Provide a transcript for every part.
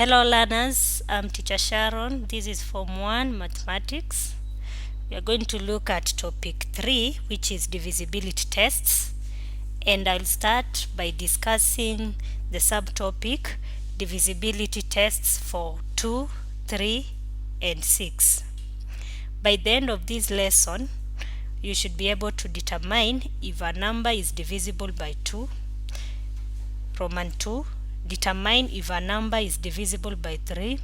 Hello learners, I'm Teacher Sharon. This is Form 1 Mathematics. We are going to look at topic 3, which is divisibility tests. And I'll start by discussing the subtopic divisibility tests for 2, 3, and 6. By the end of this lesson, you should be able to determine if a number is divisible by 2, Roman 2, determine if a number is divisible by 3,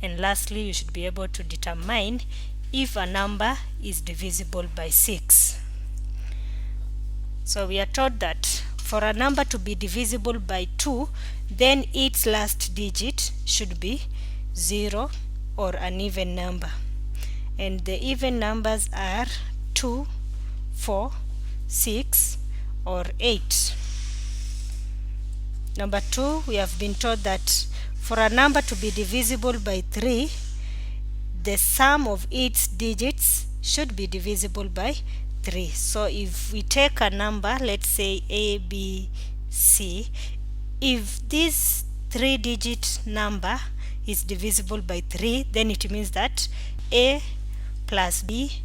and lastly you should be able to determine if a number is divisible by 6. So we are told that for a number to be divisible by 2, then its last digit should be 0 or an even number, and the even numbers are 2, 4, 6 or 8. Number 2, we have been told that for a number to be divisible by 3, the sum of its digits should be divisible by 3. So if we take a number, let's say A, B, C, if this 3-digit number is divisible by 3, then it means that A plus B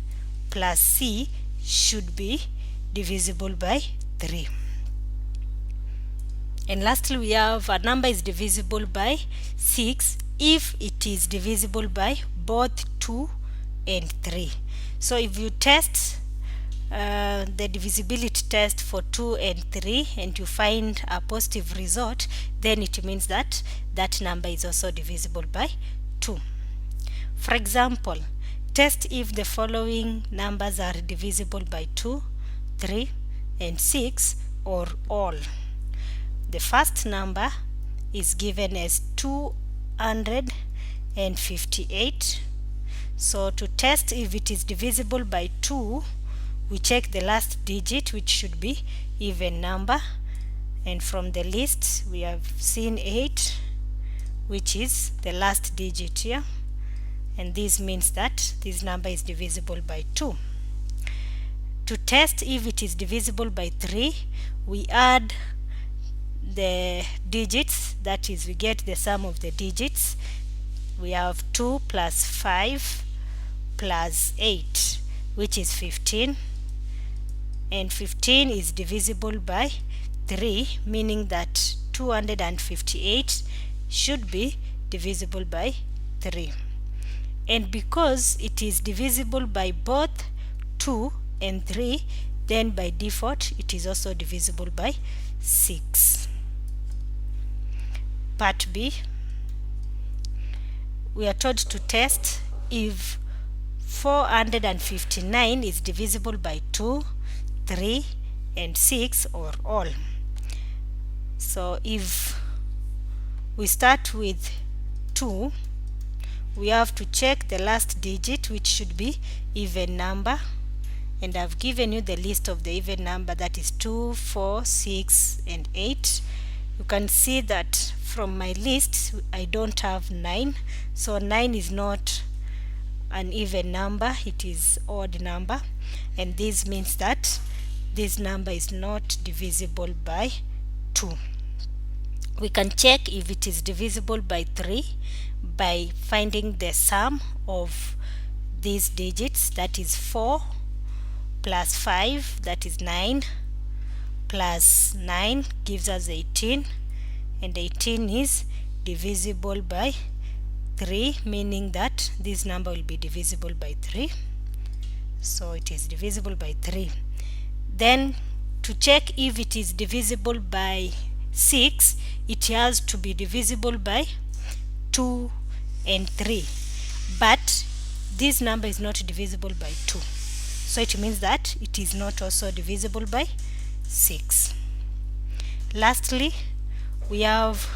plus C should be divisible by 3. And lastly, we have a number is divisible by 6 if it is divisible by both 2 and 3. So if you test the divisibility test for 2 and 3 and you find a positive result, then it means that that number is also divisible by 2. For example, test if the following numbers are divisible by 2, 3, and 6 or all. The first number is given as 258. So to test if it is divisible by 2, we check the last digit, which should be even number, and from the list we have seen 8, which is the last digit here, and this means that this number is divisible by 2. To test if it is divisible by 3, we add the digits, that is, we get the sum of the digits. We have 2 plus 5 plus 8, which is 15, and 15 is divisible by 3, meaning that 258 should be divisible by 3. And because it is divisible by both 2 and 3, then by default it is also divisible by 6. Part B, we are told to test if 459 is divisible by 2, 3, and 6 or all. So if we start with 2, we have to check the last digit, which should be even number, and I've given you the list of the even number, that is 2, 4, 6, and 8. You can see that from my list I don't have 9, so 9 is not an even number, it is odd number, and this means that this number is not divisible by 2. We can check if it is divisible by 3 by finding the sum of these digits, that is 4 plus 5, that is 9, plus 9 gives us 18, and 18 is divisible by 3, meaning that this number will be divisible by 3. So it is divisible by 3. Then to check if it is divisible by 6, it has to be divisible by 2 and 3, but this number is not divisible by 2, so it means that it is not also divisible by 6. Lastly, we have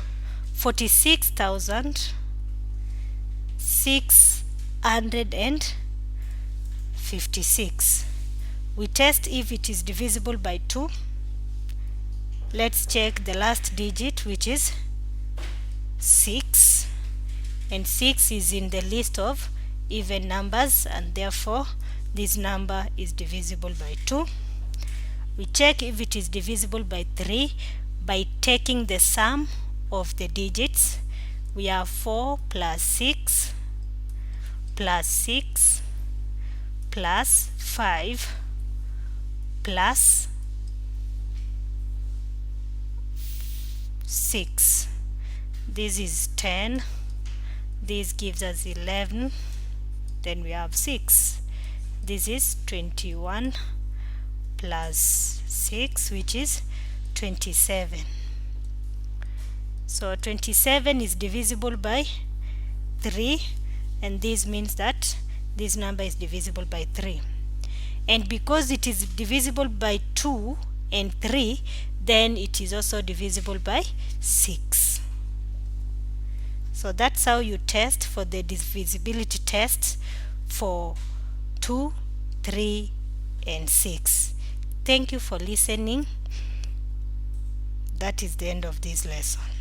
46,656. We test if it is divisible by 2. Let's check the last digit, which is 6, and 6 is in the list of even numbers, and therefore this number is divisible by 2. We check if it is divisible by 3 by taking the sum of the digits, we have 4 plus 6 plus 6 plus 5 plus 6. This is 10. This gives us 11. Then we have 6. This is 21 plus 6, which is 27. So 27 is divisible by 3, and this means that this number is divisible by 3. And because it is divisible by 2 and 3, then it is also divisible by 6. So that's how you test for the divisibility test for 2, 3, and 6. Thank you for listening. That is the end of this lesson.